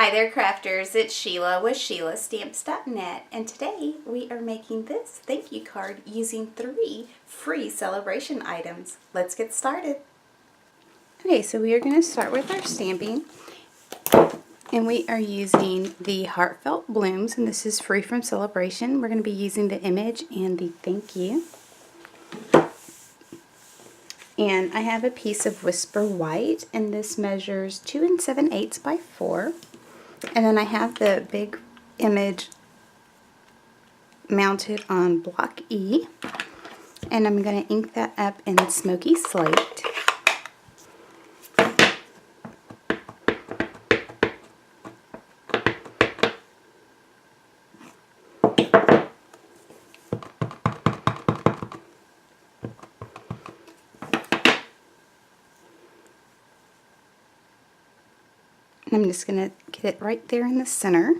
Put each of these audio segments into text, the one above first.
Hi there crafters, it's Sheila with SheilaStamps.net, and today we are making this thank you card using 3 free celebration items. Let's get started. Okay, so we are going to start with our stamping, and we are using the Heartfelt Blooms, and this is free from celebration. We're going to be using the image and the thank you. And I have a piece of Whisper White, and this measures 2 7/8 by 4. And then I have the big image mounted on block E, and I'm going to ink that up in Smoky Slate. And I'm just going to get it right there in the center.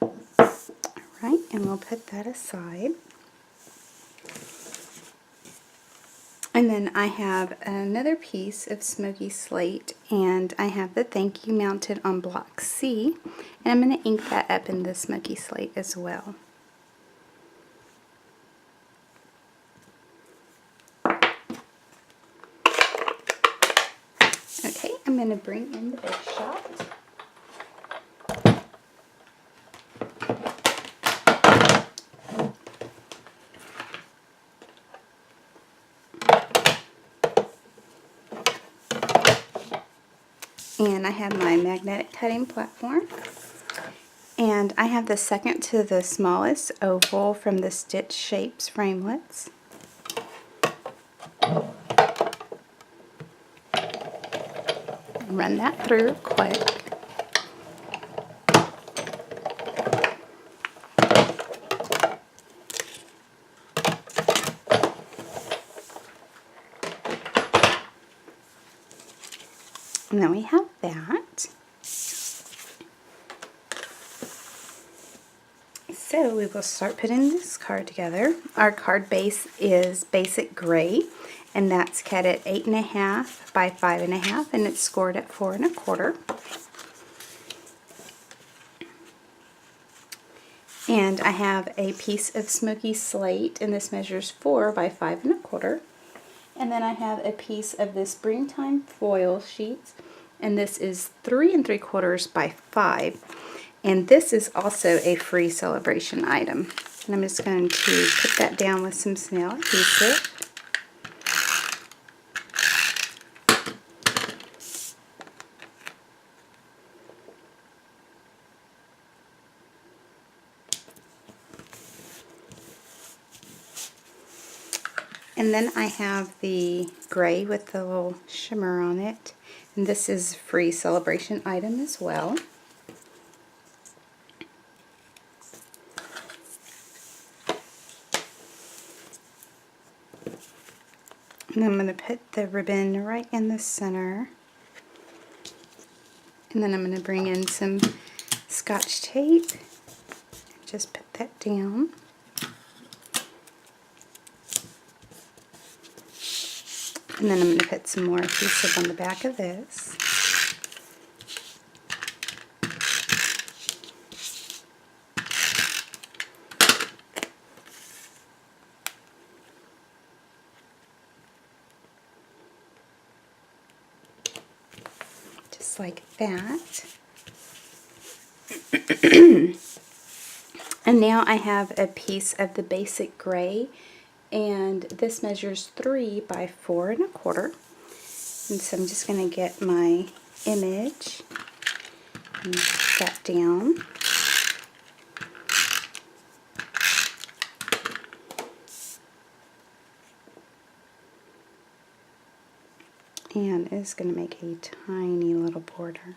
Alright, and we'll put that aside. And then I have another piece of Smoky Slate, and I have the thank you mounted on block C, and I'm going to ink that up in the Smoky Slate as well. Okay, I'm going to bring in the Big Shot. And I have my magnetic cutting platform. And I have the second to the smallest oval from the Stitch Shapes Framelits. Run that through quick. And then we have that. So we will start putting this card together. Our card base is basic gray, and that's cut at 8.5 by 5.5, and it's scored at 4 1/4. And I have a piece of Smoky Slate, and this measures 4 by 5 1/4. And then I have a piece of this Springtime foil sheets, and this is 3 3/4 by 5. And this is also a free celebration item. And I'm just going to put that down with some SNAIL adhesive. And then I have the gray with the little shimmer on it. And this is a free celebration item as well. And I'm going to put the ribbon right in the center. And then I'm going to bring in some Scotch tape. Just put that down. And then I'm going to put some more adhesive on the back of this. Just like that. And now I have a piece of the basic gray, and this measures 3 by 4 1/4. And so I'm just going to get my image and put that down. And it's going to make a tiny little border.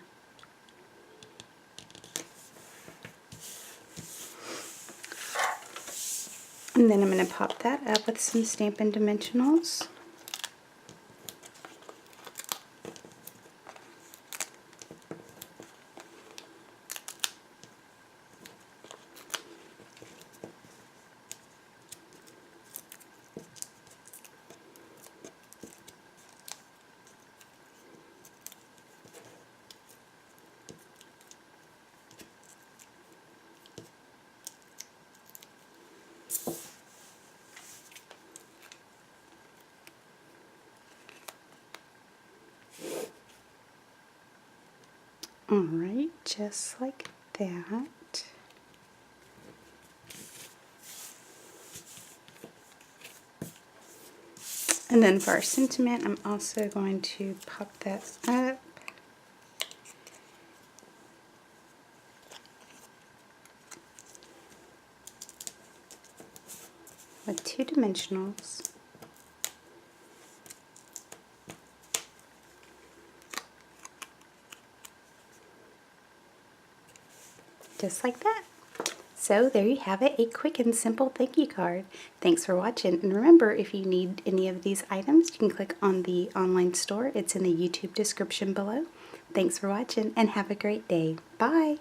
And then I'm going to pop that up with some Stampin' Dimensionals. Alright, just like that. And then for our sentiment, I'm also going to pop that up. With 2 dimensionals. Just like that. So there you have it, a quick and simple thank you card. Thanks for watching, and remember, if you need any of these items, you can click on the online store. It's in the YouTube description below. Thanks for watching, and have a great day. Bye!